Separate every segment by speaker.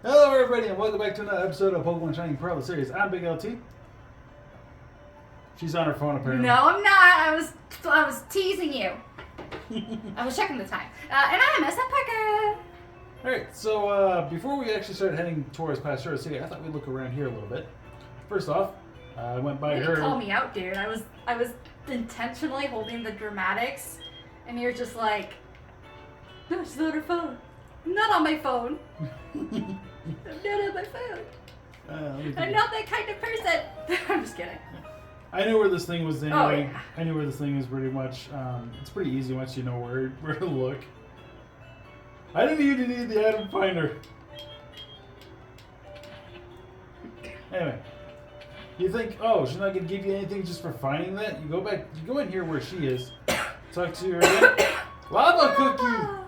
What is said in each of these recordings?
Speaker 1: Hello, everybody, and welcome back to another episode of Pokemon Shining Pearl, the series. I'm Big LT. She's on her phone, apparently.
Speaker 2: No, I'm not. I was teasing you. I was checking the time. And I'm SFParker.
Speaker 1: Alright, so before we actually started heading towards Pastura City, I thought we'd look around here a little bit. First off, I went by
Speaker 2: You
Speaker 1: her.
Speaker 2: didn't call me out, dude. I was intentionally holding the dramatics, and you're just like, no, she's on her phone. I'm not on my phone. I'm not on my phone. I'm not that kind of person. I'm just kidding.
Speaker 1: I knew where this thing was anyway.
Speaker 2: Oh, yeah.
Speaker 1: I knew where this thing was pretty much. It's pretty easy once you know where to look. I didn't even need the item finder. Anyway, you think, oh, she's not gonna give you anything just for finding that? You go back, you go in here where she is, talk to her again. Lava cookie.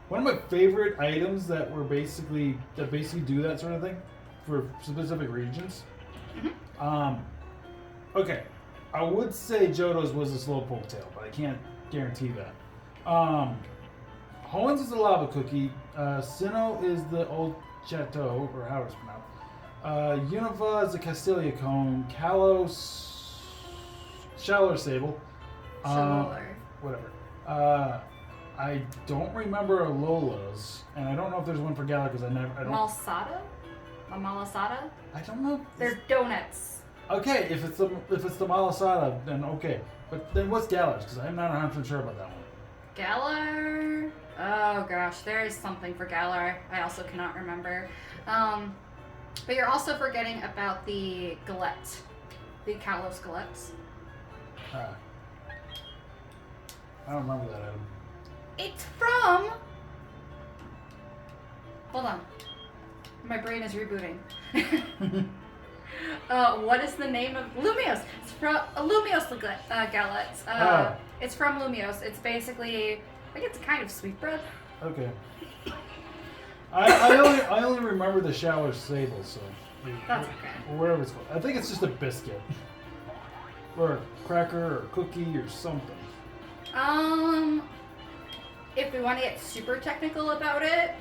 Speaker 1: One of my favorite items that basically do that sort of thing for specific regions.
Speaker 2: Mm-hmm.
Speaker 1: Okay, I would say Johto's was a slowpoke tail, but I can't guarantee that. Hoenns is a lava cookie. Sinnoh is the old chateau, or how it's pronounced. Unova is a Castilia cone. Kalos, Shallow Sable. Whatever. I don't remember Alola's, and I don't know if there's one for Galar because I don't.
Speaker 2: Malasada? A malasada?
Speaker 1: I don't know.
Speaker 2: They're donuts.
Speaker 1: Okay, if it's the Malasada, then okay. But then what's Galar's? Because I'm not 100% sure about that one.
Speaker 2: Galar? Oh gosh, there is something for Galar. I also cannot remember. But you're also forgetting about the galette. The Kalos galettes.
Speaker 1: I don't remember that item.
Speaker 2: It's from... Hold on. My brain is rebooting. What is the name of... Lumios! It's from Lumios Galettes. It's from Lumios. It's basically... I think it's a kind of sweetbread.
Speaker 1: Okay. I only remember the Shallow Sable, so...
Speaker 2: That's okay.
Speaker 1: Or whatever it's called. I think it's just a biscuit. Or a cracker, or a cookie, or something.
Speaker 2: If we want to get super technical about it,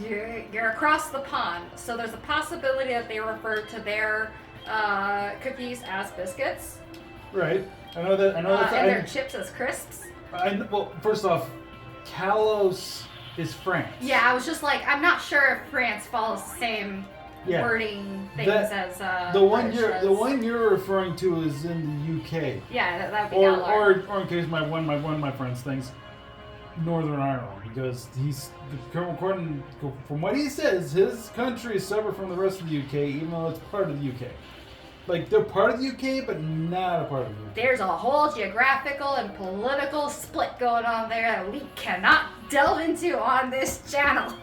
Speaker 2: you're across the pond, so there's a possibility that they refer to their cookies as biscuits.
Speaker 1: Right. I know that.
Speaker 2: And their chips as crisps.
Speaker 1: Well, first off, Kalos is France.
Speaker 2: Yeah, I was just like, I'm not sure if France follows the same wording things as
Speaker 1: the one
Speaker 2: British
Speaker 1: you're referring to is in the UK.
Speaker 2: Yeah, that would be Galar.
Speaker 1: Or in case one of my friends thinks Northern Ireland, because according from what he says, his country is separate from the rest of the UK, even though it's part of the UK. Like, they're part of the UK, but not a part of the UK.
Speaker 2: There's a whole geographical and political split going on there that we cannot delve into on this channel.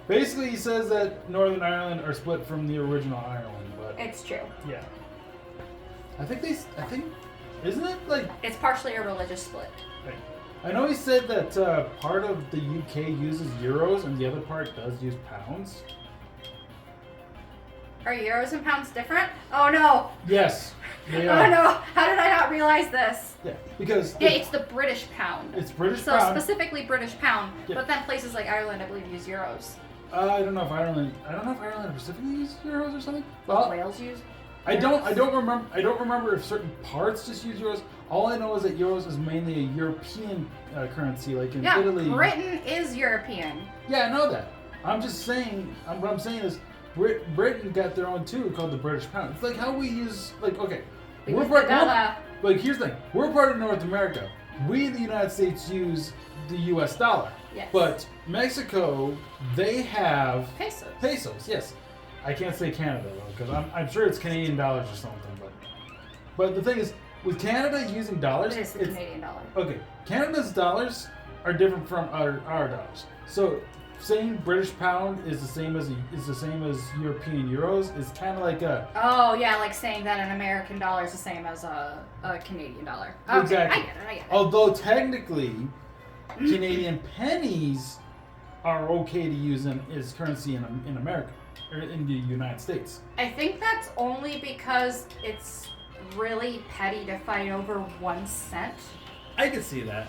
Speaker 1: Basically, he says that Northern Ireland are split from the original Ireland, but...
Speaker 2: It's true.
Speaker 1: Yeah. I think, isn't it, like...
Speaker 2: It's partially a religious split.
Speaker 1: Right. I know he said that part of the UK uses euros and the other part does use pounds.
Speaker 2: Are euros and pounds different? Oh no!
Speaker 1: Yes, they are.
Speaker 2: Oh no! How did I not realize this?
Speaker 1: Yeah, because...
Speaker 2: Yeah, it's the British pound.
Speaker 1: It's British
Speaker 2: so
Speaker 1: pound.
Speaker 2: So specifically British pound,
Speaker 1: Yeah.
Speaker 2: but then places like Ireland, I believe, use euros.
Speaker 1: I don't know if Ireland specifically uses euros or something.
Speaker 2: Well, Wales use.
Speaker 1: I don't remember if certain parts just use euros. All I know is that euros is mainly a European currency, like in Italy.
Speaker 2: Britain is European.
Speaker 1: Yeah, I know that. I'm just saying. What I'm saying is, Britain got their own too, called the British pound. It's like how we use, like, okay, here's the thing. We're part of North America. We, the United States, use the U.S. dollar.
Speaker 2: Yes.
Speaker 1: But Mexico, they have
Speaker 2: Pesos.
Speaker 1: Yes. I can't say Canada though, because I'm sure it's Canadian dollars or something. But the thing is, with Canada using dollars,
Speaker 2: It is the Canadian dollar.
Speaker 1: Okay, Canada's dollars are different from our dollars. So saying British pound is the same as European euros is kind of like a...
Speaker 2: Oh yeah, like saying that an American dollar is the same as a Canadian dollar. Okay,
Speaker 1: Exactly.
Speaker 2: I get it.
Speaker 1: Although technically, Canadian pennies are okay to use as currency in America, or in the United States.
Speaker 2: I think that's only because it's really petty to fight over 1 cent.
Speaker 1: I could see that.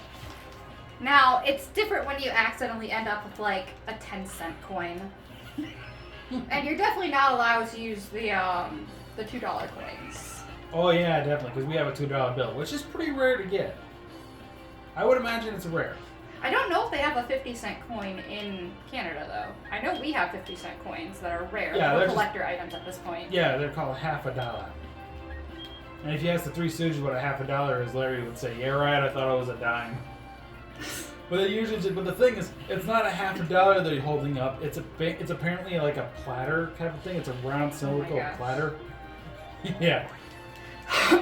Speaker 2: Now, it's different when you accidentally end up with like a 10-cent coin. And you're definitely not allowed to use the $2 coins.
Speaker 1: Oh yeah, definitely, because we have a $2 bill, which is pretty rare to get. I would imagine it's rare.
Speaker 2: I don't know if they have a 50-cent coin in Canada, though. I know we have 50-cent coins that are rare.
Speaker 1: Yeah,
Speaker 2: They're
Speaker 1: they're
Speaker 2: collector items at this point.
Speaker 1: Yeah, they're called half a dollar. And if you ask the Three Stooges what a half a dollar is, Larry would say, "Yeah, right. I thought it was a dime." But they usually, but the thing is, it's not a half a dollar they're holding up. It's apparently like a platter type of thing. It's a round cylindrical platter. Yeah.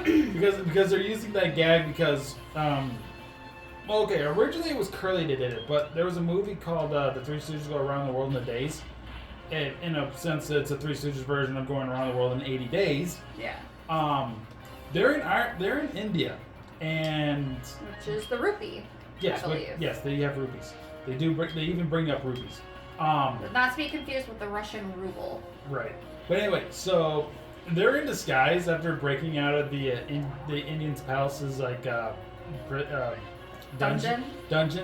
Speaker 1: because they're using that gag because well, okay, originally it was Curly that did it, but there was a movie called The Three Stooges Go Around the World in a Days. And in a sense, it's a Three Stooges version of going around the world in 80 days.
Speaker 2: Yeah.
Speaker 1: They're in India, and
Speaker 2: which is the rupee.
Speaker 1: Yes,
Speaker 2: I believe.
Speaker 1: Yes, they have rupees. They do. They even bring up rupees.
Speaker 2: Not to be confused with the Russian ruble.
Speaker 1: Right. But anyway, so they're in disguise after breaking out of the Indians' palaces, like dungeon,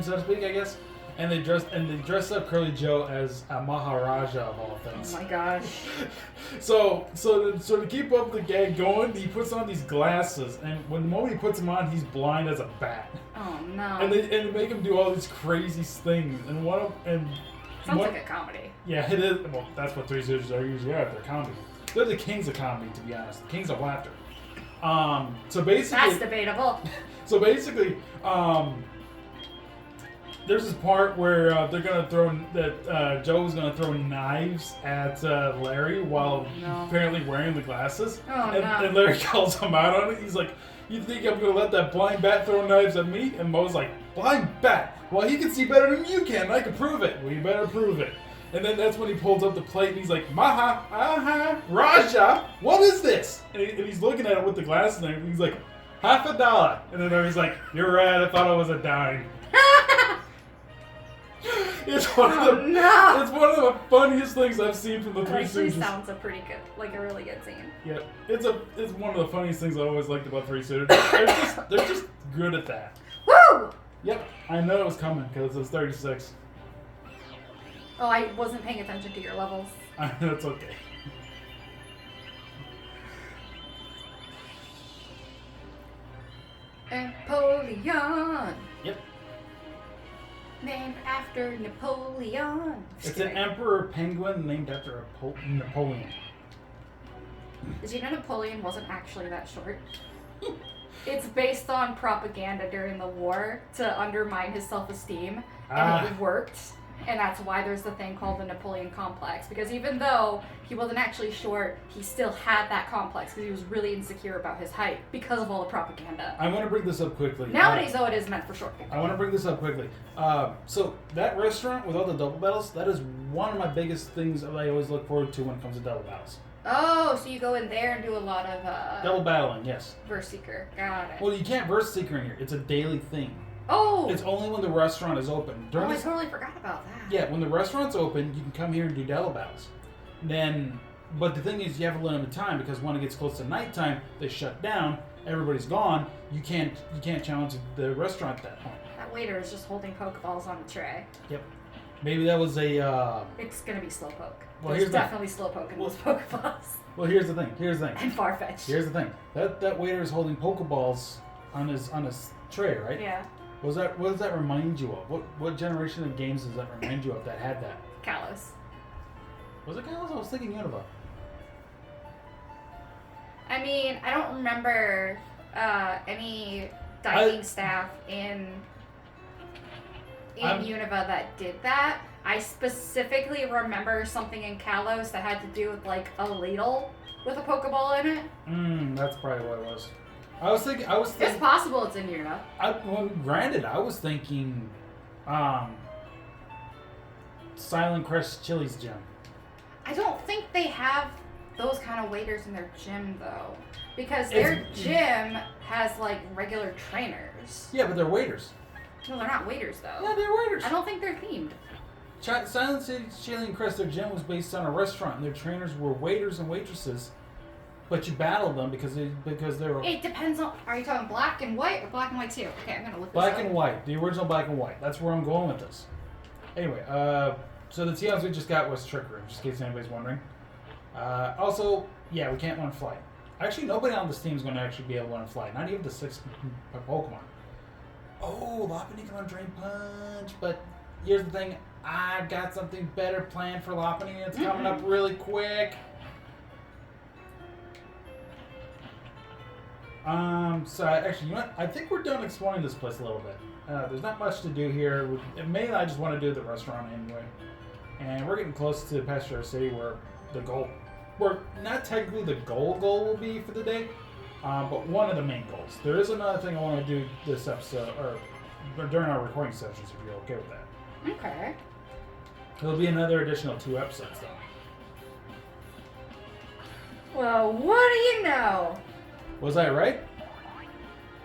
Speaker 1: so to speak, I guess. And they dress up Curly Joe as a Maharaja of all things.
Speaker 2: Oh my gosh.
Speaker 1: So to keep up the gag going, he puts on these glasses, and the moment he puts them on, he's blind as a bat.
Speaker 2: Oh no.
Speaker 1: And they make him do all these crazy things, and
Speaker 2: sounds like a comedy.
Speaker 1: Yeah, it is. Well, that's what Three Stooges are usually at. They're comedy. They're the kings of comedy, to be honest. The kings of laughter. So basically,
Speaker 2: that's debatable.
Speaker 1: So basically, there's this part where they're gonna throw Joe's gonna throw knives at Larry while apparently wearing the glasses. And Larry calls him out on it. He's like, "You think I'm gonna let that blind bat throw knives at me?" And Moe's like, "Blind bat? Well, he can see better than you can. I can prove it." "Well, you better prove it." And then that's when he pulls up the plate and he's like, "Maha, aha, Raja, what is this?" And he's looking at it with the glasses and he's like, "Half a dollar." And then he's like, "You're right. I thought it was a dime." It's one of the funniest things I've seen from the Three Stooges.
Speaker 2: Actually sounds a really good scene.
Speaker 1: Yeah, it's one of the funniest things I always liked about Three Stooges. They're just good at that.
Speaker 2: Woo!
Speaker 1: Yep, I know it was coming because it was 36.
Speaker 2: Oh, I wasn't paying attention to your levels.
Speaker 1: That's okay.
Speaker 2: Napoleon.
Speaker 1: Yep.
Speaker 2: Named after Napoleon.
Speaker 1: It's an emperor penguin named after Napoleon.
Speaker 2: Did you know Napoleon wasn't actually that short? It's based on propaganda during the war to undermine his self-esteem, and it worked. And that's why there's the thing called the Napoleon complex. Because even though he wasn't actually short, he still had that complex because he was really insecure about his height because of all the propaganda.
Speaker 1: I want to bring this up quickly.
Speaker 2: Nowadays, though, it is meant for short people.
Speaker 1: I want to bring this up quickly. So that restaurant with all the double battles, that is one of my biggest things that I always look forward to when it comes to double battles.
Speaker 2: Oh, so you go in there and do a lot of...
Speaker 1: double battling, yes.
Speaker 2: Verse Seeker. Got it.
Speaker 1: Well, you can't verse Seeker in here. It's a daily thing.
Speaker 2: Oh!
Speaker 1: It's only when the restaurant is open.
Speaker 2: I totally forgot about that.
Speaker 1: Yeah, when the restaurant's open, you can come here and do double battles. But the thing is, you have a limited time because when it gets close to nighttime, they shut down. Everybody's gone. You can't challenge the restaurant at that point.
Speaker 2: That waiter is just holding Pokeballs on a tray.
Speaker 1: Yep. Maybe that was a...
Speaker 2: It's gonna be Slowpoke.
Speaker 1: Well,
Speaker 2: There's definitely Slowpoke in those Pokeballs.
Speaker 1: Well, here's the thing.
Speaker 2: And Farfetch.
Speaker 1: Here's the thing. That waiter is holding Pokeballs on his tray, right?
Speaker 2: Yeah.
Speaker 1: What does that remind you of? What generation of games does that remind you of that had that?
Speaker 2: Kalos.
Speaker 1: Was it Kalos? I was thinking Unova.
Speaker 2: I mean, I don't remember any diving staff in Unova that did that. I specifically remember something in Kalos that had to do with like a ladle with a Pokeball in it.
Speaker 1: That's probably what it was. I was thinking.
Speaker 2: It's possible it's in Unova.
Speaker 1: Granted, I was thinking, Silent Crest Chili's gym.
Speaker 2: I don't think they have those kind of waiters in their gym though, because their gym has like regular trainers.
Speaker 1: Yeah, but they're waiters.
Speaker 2: No, they're not waiters though.
Speaker 1: Yeah, they're waiters.
Speaker 2: I don't think they're themed.
Speaker 1: Silent Chili and Crest, their gym was based on a restaurant, and their trainers were waiters and waitresses. But you battled them because they were...
Speaker 2: It depends on... Are you talking black and white or black and white too? Okay, I'm going to look this
Speaker 1: Black
Speaker 2: up.
Speaker 1: and white. The original black and white. That's where I'm going with this. Anyway, So the TMs we just got was Trick Room, just in case anybody's wondering. Also, yeah, we can't learn Flight. Actually, nobody on this team is going to actually be able to learn Flight. Not even the 6 Pokemon. Oh, Lopunny can learn Drain Punch. But here's the thing. I've got something better planned for Lopunny. It's coming up really quick. So actually, you know what? I think we're done exploring this place a little bit. There's not much to do here. Mainly, I just want to do the restaurant anyway. And we're getting close to Pasteur City, where the goal, where not technically the goal will be for the day, but one of the main goals. There is another thing I want to do this episode, or during our recording sessions, if you're okay with that.
Speaker 2: Okay.
Speaker 1: There'll be another additional 2 episodes, though.
Speaker 2: Well, what do you know?
Speaker 1: Was I right?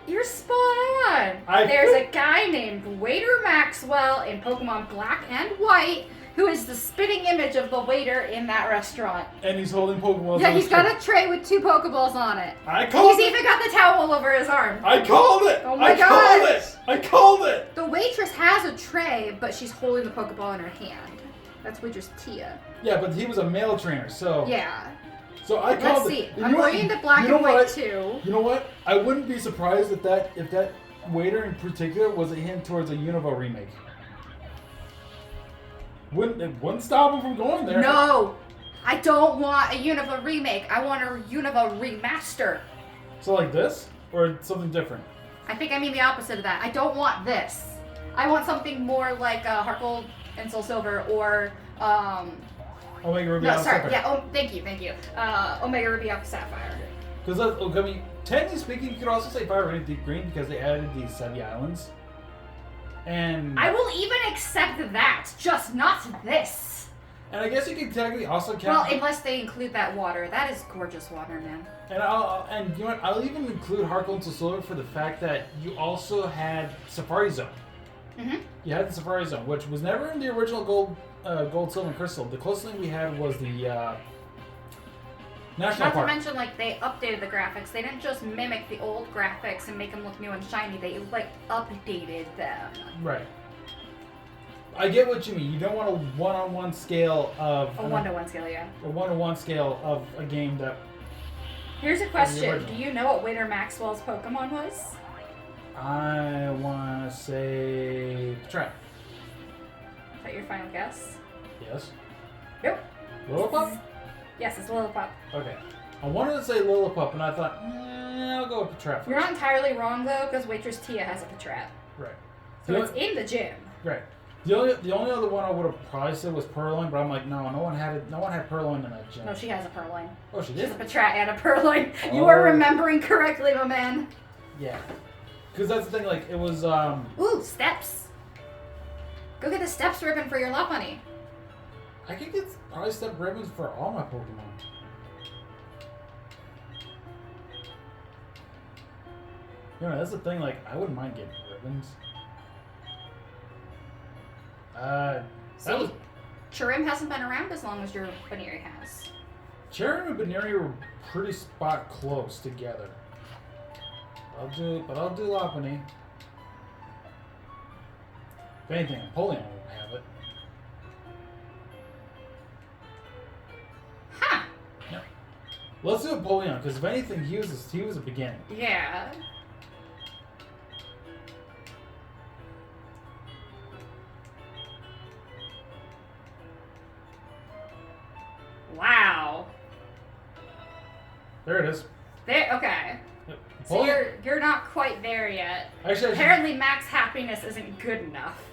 Speaker 2: You're spot on. There's a guy named Waiter Maxwell in Pokemon Black and White who is the spitting image of the waiter in that restaurant.
Speaker 1: And he's holding Pokeballs.
Speaker 2: Yeah, he's got a tray with 2 Pokeballs on it.
Speaker 1: He's
Speaker 2: even got the towel over his arm.
Speaker 1: I called it!
Speaker 2: Oh my god!
Speaker 1: I called it!
Speaker 2: The waitress has a tray, but she's holding the Pokeball in her hand. That's waitress Tia.
Speaker 1: Yeah, but he was a male trainer, so...
Speaker 2: Yeah.
Speaker 1: So I called it.
Speaker 2: Let's see. I'm going into Black and White too.
Speaker 1: You know what? I wouldn't be surprised if that waiter in particular was a hint towards a Unova remake. It wouldn't stop him from going there.
Speaker 2: No! I don't want a Unova remake. I want a Unova remaster.
Speaker 1: So like this? Or something different?
Speaker 2: I think I mean the opposite of that. I don't want this. I want something more like Heart and Soul Silver or...
Speaker 1: Omega Ruby Alpha Sapphire.
Speaker 2: Yeah, thank you. Omega Ruby Alpha Sapphire.
Speaker 1: Because, I mean, technically speaking, you could also say Fire Red and Deep Green because they added these Sevi Islands. And...
Speaker 2: I will even accept that, just not this.
Speaker 1: And I guess you could technically also count...
Speaker 2: Well, unless they include that water. That is gorgeous water, man.
Speaker 1: And you know what? I'll even include Heart Gold and Soul Silver for the fact that you also had Safari Zone.
Speaker 2: Mm-hmm.
Speaker 1: You had the Safari Zone, which was never in the original Gold, Silver, and Crystal. The closest thing we had was the National Park.
Speaker 2: Not to mention, like, they updated the graphics. They didn't just mimic the old graphics and make them look new and shiny. They, like, updated them.
Speaker 1: Right. I get what you mean. You don't want a one-on-one scale of...
Speaker 2: A one-to-one scale, yeah.
Speaker 1: A one-to-one scale of a game that...
Speaker 2: Here's a question. Do you know what Waiter Maxwell's Pokemon was?
Speaker 1: I want to say... Trap.
Speaker 2: Is that your final guess?
Speaker 1: Yes.
Speaker 2: Nope.
Speaker 1: Lillipup?
Speaker 2: Yes, it's Lillipup.
Speaker 1: Okay. I wanted to say Lillipup, and I thought, I'll go with Patrat first.
Speaker 2: You're not entirely wrong, though, because Waitress Tia has a Patrat.
Speaker 1: Right.
Speaker 2: So it's in the gym.
Speaker 1: Right. The only other one I would have probably said was Purloin, but I'm like, no one had Purloin in that gym.
Speaker 2: No, she has a Purloin.
Speaker 1: Oh, she did?
Speaker 2: She has a Patrat and a Purloin. You are remembering correctly, my man.
Speaker 1: Yeah. Because that's the thing, like, it was,
Speaker 2: Ooh, steps. Go get the steps ribbon for your Lopunny.
Speaker 1: I could get probably step ribbons for all my Pokemon. You know, that's the thing, like, I wouldn't mind getting ribbons.
Speaker 2: Chirim hasn't been around as long as your Baneri has.
Speaker 1: Chirim and Baneri were pretty spot close together. I'll do Lopunny. If anything, Empoleon would have it.
Speaker 2: Huh.
Speaker 1: Yeah. Let's do Empoleon, because if anything, he was a beginning.
Speaker 2: Yeah. Wow.
Speaker 1: There it is.
Speaker 2: There. Okay.
Speaker 1: Yep.
Speaker 2: So you're not quite there yet.
Speaker 1: Actually,
Speaker 2: apparently, max happiness isn't good enough.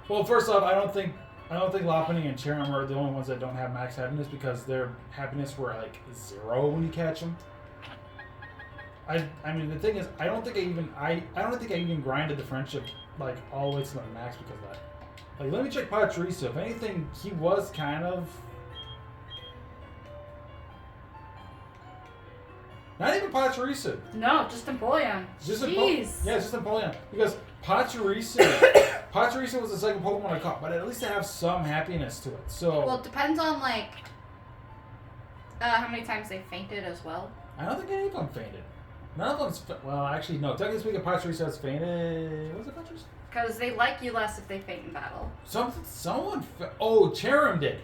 Speaker 1: Well, first off, I don't think Lopunny and Chirim are the only ones that don't have max happiness because their happiness were like 0 when you catch them. I mean, the thing is, I don't think I even grinded the friendship like all the way to the max because of that. Like, let me check Pachirisu. If anything, he was kind of. Not even Pachirisu.
Speaker 2: No, just Empoleon. Jeez.
Speaker 1: Yeah, just Empoleon. Because Pachirisu was the second Pokemon I caught, but at least they have some happiness to it. So.
Speaker 2: Well, it depends on, like, how many times they fainted as well.
Speaker 1: I don't think any of them fainted. None of them. Well, actually, no. Technically speaking, Pachirisu has fainted. Was it Pachirisu?
Speaker 2: Because they like you less if they faint in battle.
Speaker 1: Cherim did.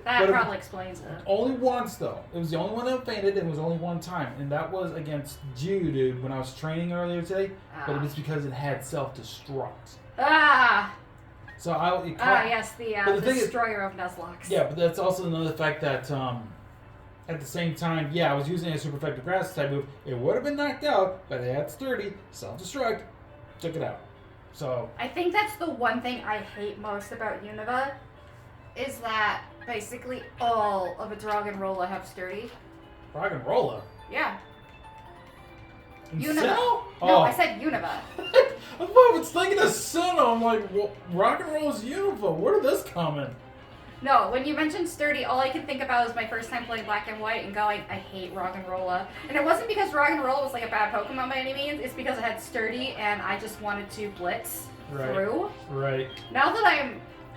Speaker 2: That
Speaker 1: But
Speaker 2: probably explains it.
Speaker 1: only once, though. It was the only one that fainted, and it was only one time. And that was against Geodude when I was training earlier today. But it was because it had self-destruct.
Speaker 2: Ah!
Speaker 1: So
Speaker 2: Yes, the destroyer of Nuzlocke.
Speaker 1: Yeah, but that's also another fact that at the same time, I was using a super effective grass type move. It would have been knocked out, but it had sturdy, self-destruct. Check it out. So
Speaker 2: I think that's the one thing I hate most about Unova, is that basically all of its Roggenrola have sturdy.
Speaker 1: Roggenrola?
Speaker 2: Yeah.
Speaker 1: Unova?
Speaker 2: No,
Speaker 1: Oh.
Speaker 2: I said Unova.
Speaker 1: I thought I was thinking of Sinnoh. I'm like, well, Roggenrola's Unova. Where did this come in?
Speaker 2: No, when you mentioned sturdy, all I can think about is my first time playing Black and White and going, I hate Roggenrola. And it wasn't because Roggenrola was like a bad Pokemon by any means, it's because it had sturdy and I just wanted to blitz through.
Speaker 1: Right.
Speaker 2: Now that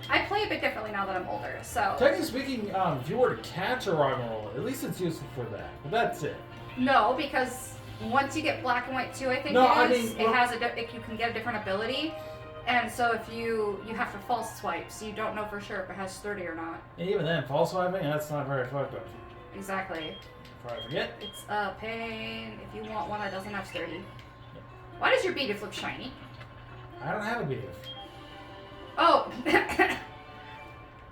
Speaker 2: I play a bit differently now that I'm older, so.
Speaker 1: Technically speaking, if you were to catch a Roggenrola, at least it's useful for that. But that's it.
Speaker 2: No, because once you get Black and White 2, I think you can get a different ability. And so if you have to false swipe, so you don't know for sure if it has sturdy or not.
Speaker 1: And even then, false swiping, that's not very effective.
Speaker 2: Exactly.
Speaker 1: Before I forget.
Speaker 2: It's a pain if you want one that doesn't have sturdy. Why does your Bidoof look shiny?
Speaker 1: I don't have a Bidoof.
Speaker 2: Oh!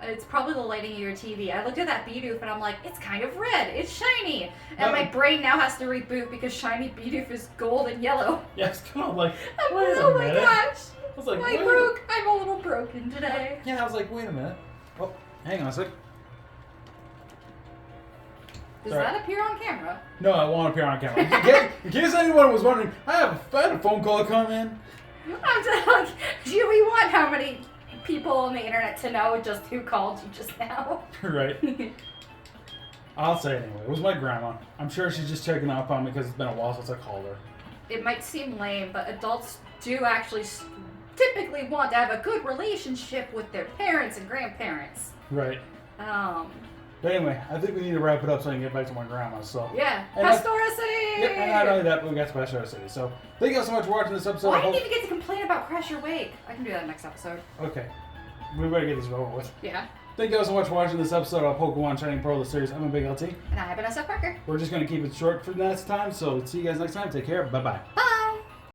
Speaker 2: It's probably the lighting of your TV. I looked at that Bidoof and I'm like, it's kind of red. It's shiny. And my brain now has to reboot because shiny Bidoof is gold and yellow.
Speaker 1: Yeah, it's kind of like,
Speaker 2: oh my gosh.
Speaker 1: I was like,
Speaker 2: I'm a little broken today.
Speaker 1: Yeah, I was like, wait a minute. Oh, hang on a sec.
Speaker 2: Does that appear on camera?
Speaker 1: No, it won't appear on camera. In case anyone was wondering, I had a phone call come in.
Speaker 2: Do we want how many people on the internet to know just who called you just now?
Speaker 1: Right. I'll say it anyway. It was my grandma. I'm sure she's just checking up on me because it's been a while since I called her.
Speaker 2: It might seem lame, but adults do actually typically want to have a good relationship with their parents and grandparents.
Speaker 1: Right. But anyway, I think we need to wrap it up so I can get back to my grandma. So
Speaker 2: yeah, Pastoricity!
Speaker 1: Yep, and not only that, but we got to Pastoricity. So thank you guys so much for watching this episode.
Speaker 2: I didn't even get to complain about Crash Your Wake. I can do that next episode.
Speaker 1: Okay. We better get this over with.
Speaker 2: Yeah.
Speaker 1: Thank you guys so much for watching this episode of Pokemon Shining Pearl, the series. I'm a Big LT.
Speaker 2: And I have been SFParker.
Speaker 1: We're just going to keep it short for next time, so see you guys next time. Take care. Bye-bye.
Speaker 2: Bye!